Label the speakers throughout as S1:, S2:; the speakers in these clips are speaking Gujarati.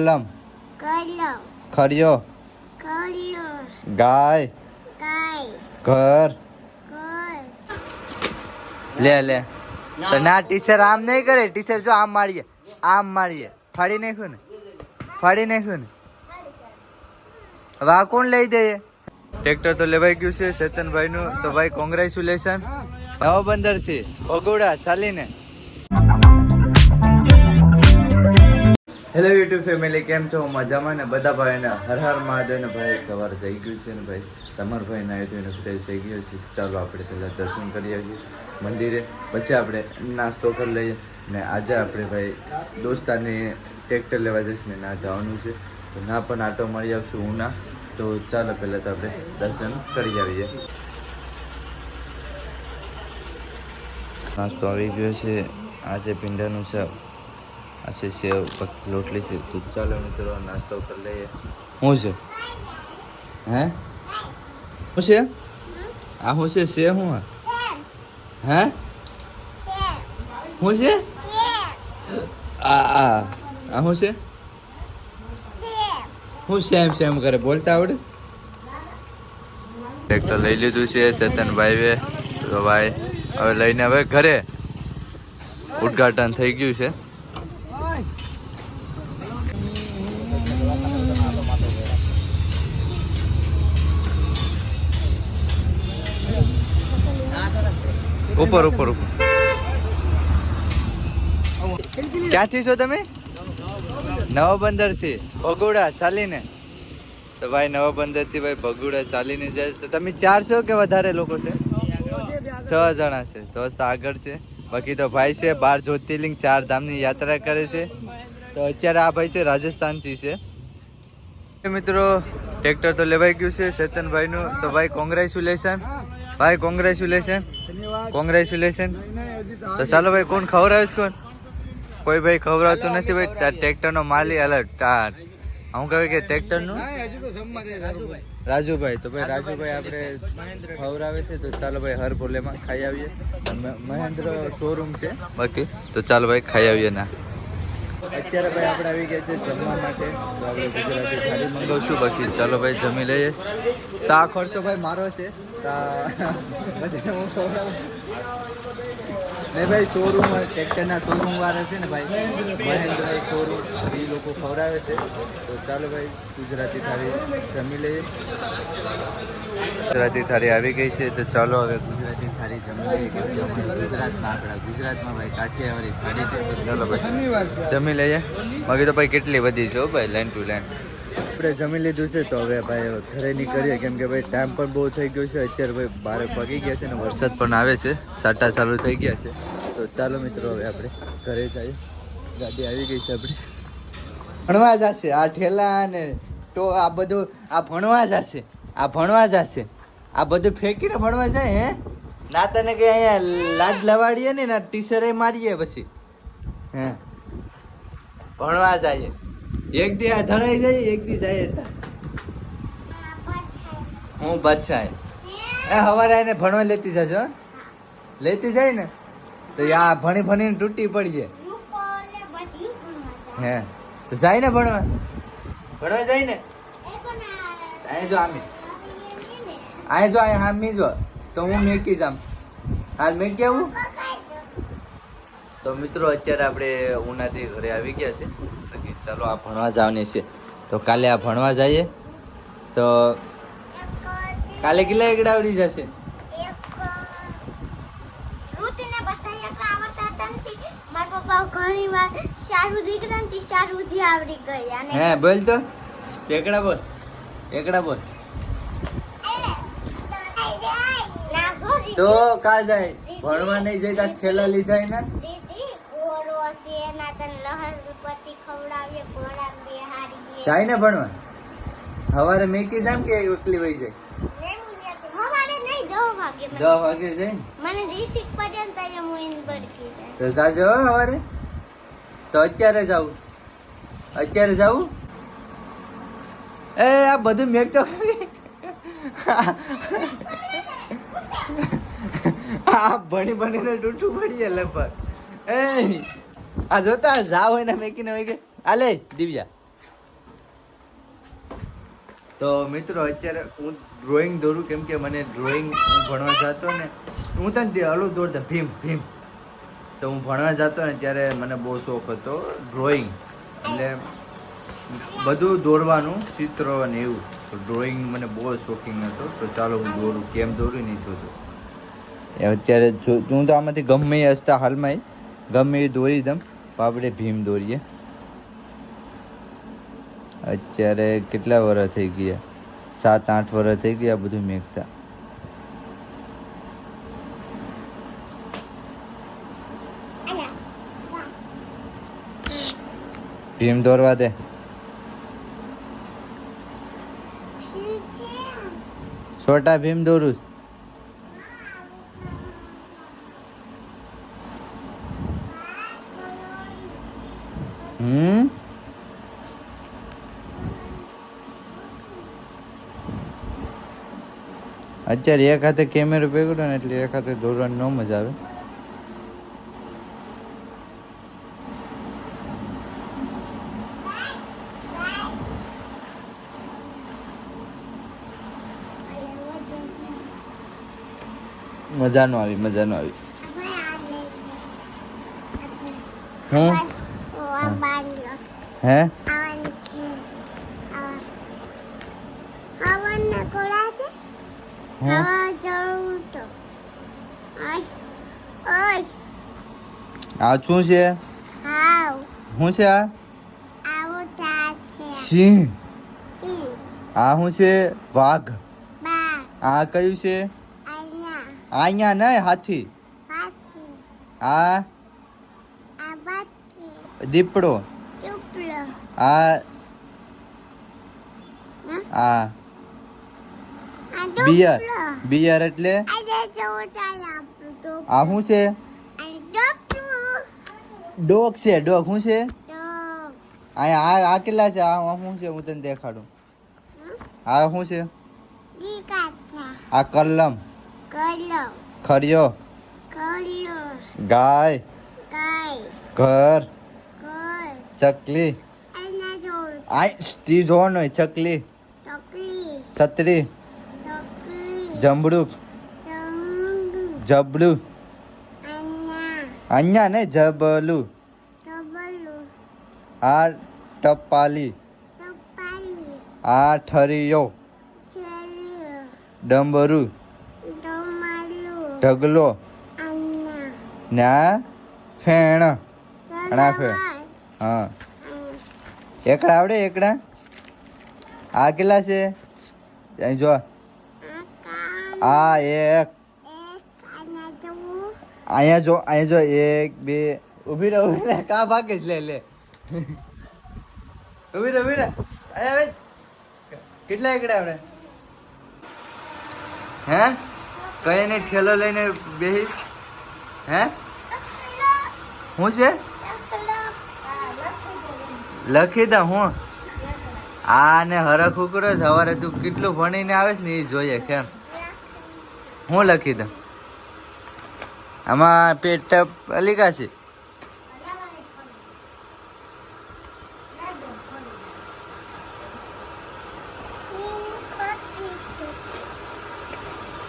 S1: कलम खरियो गाय घर ले ले तो ना टीचर आम नहीं करे टीचर जो आम मारिए फाड़ी नहीं खून હવે આ કોણ લઈ દે ટ્રેક્ટર તો લેવાઈ ગયું છે ચેતનભાઈ નું તો ભાઈ કોંગ્રેચ્યુલેશન નવા બંદર થી ભગોડા ચાલીને હેલો યુટ્યુબ ફેમિલી કેમ છો મજામાં ને બધા ભાઈને હર હર મહાદેવ ને ભાઈ સવાર થઈ ગયું છે ને ભાઈ તમારા ભાઈ નાય ધોઈને ફ્રેશ થઈ ગયો છે ચાલો આપણે પહેલા દર્શન કરી આવીએ મંદિરે પછી આપણે નાસ્તો કરી લઈએ ને આજે આપણે ભાઈ દોસ્તારને ટ્રેક્ટર લેવા જઈશ ને ના જવાનું છે તો ના પણ આટો મળી આવશું હું ના તો ચાલો પહેલાં તો આપણે દર્શન કરી આવીએ નાસ્તો આવી ગયો છે આજે ભીંડાનું શાક આ છે સેવ રોટલી છે તો ચાલો મિત્રો નાસ્તો કરી લઈએ શું છે હે શું છે આ શું છે સે શું હે શું છે આ શું છે હું સેમ કરે બોલતા આવડે ટ્રેક્ટર લઈ લીધું છે ચેતનભાઈએ તો ભાઈ હવે લઈને હવે ઘરે ઉદ્ઘાટન થઈ ગયું છે ઉપર ક્યાંથી છો તમે નવા બંદર થી ભગોડા ચાલીને તો ભાઈ નવા બંદર થી ભાઈ ભગોડા ચાલીને જાય તો તમે 4 છો કે વધારે લોકો છે 6 જણા છે દોસ્ત આગળ છે બાકી તો ભાઈ છે 12 જ્યોતિર્લિંગ 4 ધામની યાત્રા કરે છે તો અત્યારે આ ભાઈ છે રાજસ્થાન થી છે મિત્રો ટ્રેક્ટર તો લેવાઈ ગયું છે ચેતનભાઈ નું તો ભાઈ કોંગ્રેચ્યુલેશન તો ચાલો ભાઈ કોણ ખવડાવે છે કોણ કોઈ ભાઈ ખવડાવતું નથી ભાઈ ટ્રેક્ટર નો માલી અલર્ટ હું કહે કે ટ્રેક્ટર નું રાજુભાઈ તો ભાઈ રાજુભાઈ આપણે ખવડાવે છે તો ચાલો ભાઈ હર ભોલેમાં ખાઈ આવીએ મહેન્દ્ર શોરૂમ છે બાકી તો ચાલો ભાઈ ખાઈ આવીએ ના અત્યારે ભાઈ આપણે આવી ગયા છે જમવા માટે તો આપણે ગુજરાતી થાળી મંગાવશું બાકી ચાલો ભાઈ જમી લઈએ તો આ ખર્ચો ભાઈ મારો છે બધે હું ખવડાવું ને ભાઈ શોરૂમ ટ્રેક્ટરના શોરૂમ વાળા છે ને ભાઈ મહેન્દ્ર શોરૂમ એ લોકો ખવડાવે છે તો ચાલો ભાઈ ગુજરાતી થાળી જમી લઈએ ગુજરાતી થાળી આવી ગઈ છે તો ચાલો હવે ગુજરાતી થાળી જમી લઈએ કેમ કે આપણા ગુજરાતમાં ભાઈ કાઠિયાવાડી થાળી છે તો ચાલો ભાઈ જમી લઈએ બાકી તો ભાઈ કેટલી બધી છે ભાઈ લાઈન ટુ લાઈન આપણે જમી લીધું છે તો હવે ભાઈ ઘરે નીકળીએ કેમ કે ભાઈ ટાઈમ પણ બહુ થઈ ગયો છે અત્યારે ભાઈ 12 વાગી ગયા છે ને વરસાદ પણ આવે છે સાટા ચાલુ થઈ ગયા છે તો ચાલો મિત્રો હવે આપણે ઘરે જઈએ ગાડી આવી ગઈ છે આપણી ભણવા જશે આ ઠેલા ને તો આ બધું આ ભણવા જશે આ બધું ફેંકીને ભણવા જાય હે ના તને કે અહીંયા લાજ લવાડીએ ને ના ટીચરે મારીએ પછી હે ભણવા જાય એક દી આ ધરાઈ જાય એક દી જાય હું બચ્ચાય એ હવારે એને ભણવા લેતી જજો લેતી જાય ને તો આ ભણીને તૂટી પડી જાય હે તો જાય ને ભણવા જાય ને અહીં જો આમી જો તો હું મેકી જામ હાલ મેકી આવું તો મિત્રો અત્યારે આપણે ઉનાથી ઘરે આવી ગયા છે ચાલો આ ભણવા જવાની છે તો કાલે આ ભણવા જઈએ તો કાલે કેટલા એકડા આવડી જશે હે બોલ તો એકડા બોલ તો કા જાય ભણવા નહીં જાય તો ઠેલા લીધા ને જાય ને ભણવા હવારે મેકી જામ કે એકલી વહી જાય 10 વાગે જાય મને રિસિક પડે ને તય મોઈન બરકી જાય તો સાજે હો હવારે તો અત્યારે જાવું એ આ બધું મેક તો આ ભણીને તૂટું પડીએ લગભગ એ આ જોતા જાવ હોય ને મેકીને હોય કે આલે દિવ્યા તો મિત્રો અત્યારે હું ડ્રોઈંગ દોરું કેમ કે મને ડ્રોઈંગ હું ભણવા જતો ને હું તને હલું દોરતા ભીમ ભીમ તો હું ભણવા જતો ને ત્યારે મને બહુ શોખ હતો ડ્રોઈંગ એટલે બધું દોરવાનું ચિત્ર અને એવું તો ડ્રોઈંગ મને બહુ શોખીન હતો તો ચાલો હું દોરું કેમ દોરું નહીં જોજો અત્યારે હું તો આમાંથી ગમે એ હસતા હાલમાં ગમે એ દોરી દઉં તો આપણે ભીમ દોરીએ અત્યારે કેટલા વર્ષ થઈ ગયા 7-8 વર્ષ થઈ ગયા બધું મેકતા ભીમ દોરવા દે છોટા ભીમ દોરું અત્યારે એક હાથે કેમેરો પકડ્યો ને એટલે એક હાથે દોરવાની ન મજા આવે મજા નો આવી હું હે આ શું છે શું છે આ સિંહ આ શું છે વાઘ આ કયું છે અહીંયા નહીં હાથી આ દીપડો આ બિયર એટલે આ શું છે ડોગ છે ડોગ શું છે અહીંયા આ કેટલા છે આ શું છે હું તને દેખાડું આ શું છે આ કલમ ખરિયો ગાય ઘર ચકલી તી જોવાનું હોય ચકલી છત્રી જમડુક જબડું અહીંયા ને જબલું આ ટપાલી આ ઠરિયો ડમરું ઢગલો ના ફેણ ફેણ હા એકડા આવડે એકડા આ કેટલા છે અહીં જો આ એક અહીંયા જો 1 2 ઉભી રહે કા ભાગે જ લે ઉભી રહે અરે કેટલા એકડા આવડે હે કઈ નહીં ઠેલો લઈને બેહીશ હે શું છે લખી દઉં હું આ ને હરખ ઉકરો સવારે તું કેટલું ભણીને આવે ને એ જોઈએ કેમ હું લખી દઉં આમાં પેટ અલીકા છે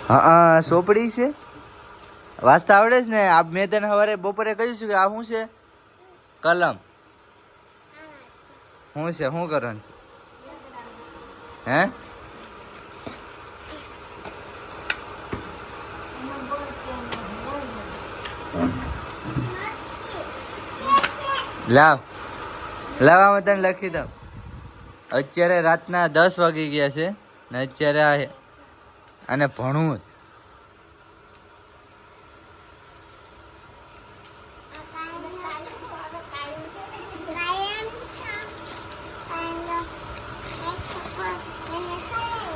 S1: હા સોપડી છે વાંચતા આવડે છે ને આ મેં તને સવારે બપોરે કહ્યું છું કે આ શું છે કલમ શું છે શું કરવાનું છે હે લાવ આમાં તને લખી દઉં અત્યારે રાતના 10 વાગી ગયા છે ને અત્યારે અને ભણવું જ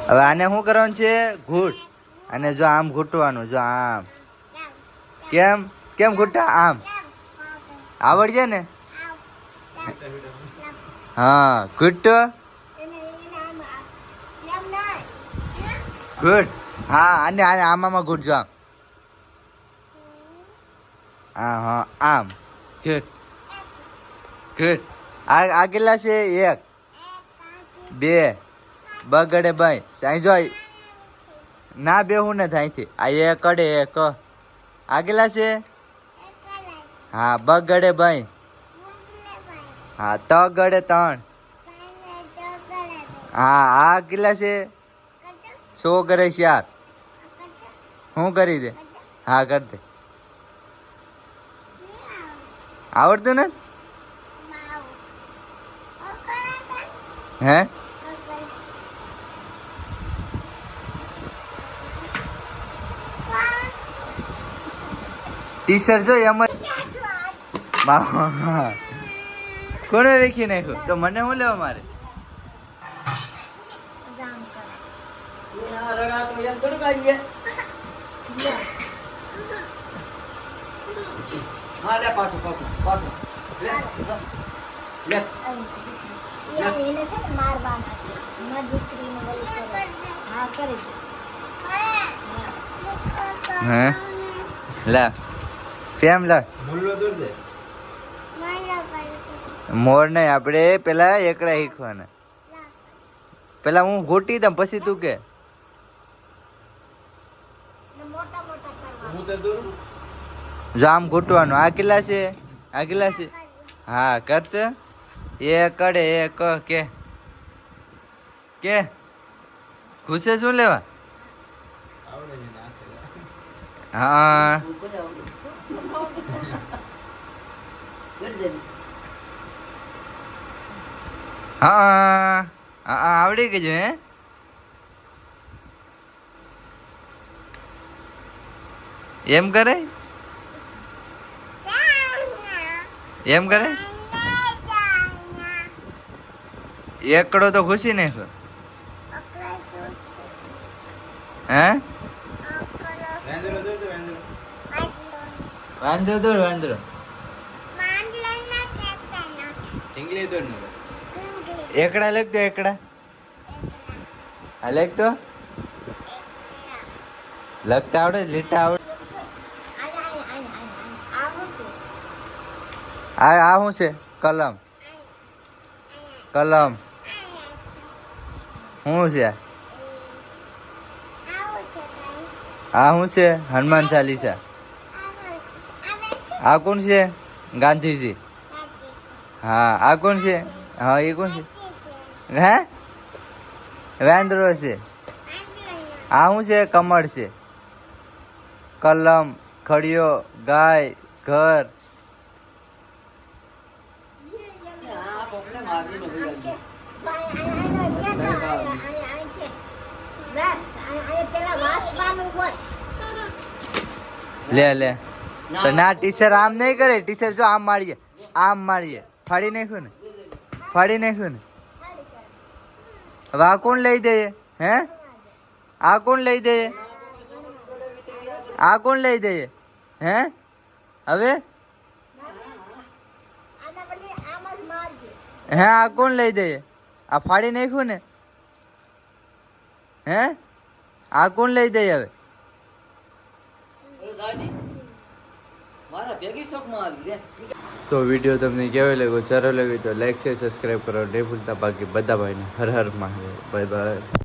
S1: હવે આને શું કરવાનું છે ઘૂંટ અને જો આમ ઘૂંટવાનું જો આમ કેમ ઘૂંટા આમ આવડશે ને હા ઘૂંટ ઘૂંટ હા આને આમાં ઘૂંટજો આમ હા આમ ઘૂંટ ઘૂંટ આ કેટલા છે 1 2 બગડે ભાઈ સાઈ જો ના બેહું ને થાયથી આ એ કડે એ ક આગેલા છે હા બગડે ભાઈ હા ત ગડે ત્રણ હા આ કેટલા છે સો કરે 4 હું કરી દે હા કર દે આવડતું ને હે ટીચર જો એમ કોને વેખી નાખ્યું તો મને શું લેવા મારે હે લે કેમ લે મોર નહીં આપણે પેલા એકડા શીખવાના પેલા હું ગોટી દઉં પછી તું કે જો આમ ઘૂંટવાનું આ કેટલા છે હા કરત એ કડે એ કે ખુશે શું લેવા હા હા આવડી ગયું હે એમ કરે એકડો તો ખુશી ને હે વાંદરો દોડ વાંદરો ઢીંગલી દોડ ને એકડા લખતો એકડા હા લખતો લખતા આવડે લીટા આવડે આ શું છે કલમ શું છે આ શું છે હનુમાન ચાલીસા આ કોણ છે ગાંધીજી હા આ કોણ છે હા એ કોણ છે હે વાંદરો છે આ શું છે કમળ છે કલમ ખડિયો ગાય ઘર લે તો ના ટીચર આમ નહીં કરે ટીચર જો આમ મારીએ ફાડી નાખ્યું ને હવે આ કોણ લઈ દે હે આ કોણ લઈ દે હે હવે હે આ કોણ લઈ દે આ ફાડી નાખ્યું ને હે આ કોણ લઈ દે હવે તો વિડીયો તમને કેવો લાગ્યો સારો લાગ્યો તો લાઈક શેર સબસ્ક્રાઈબ કરો નહીં ભૂલતા બાકી બધા ભાઈને હર હર મહાદેવ બાય બાય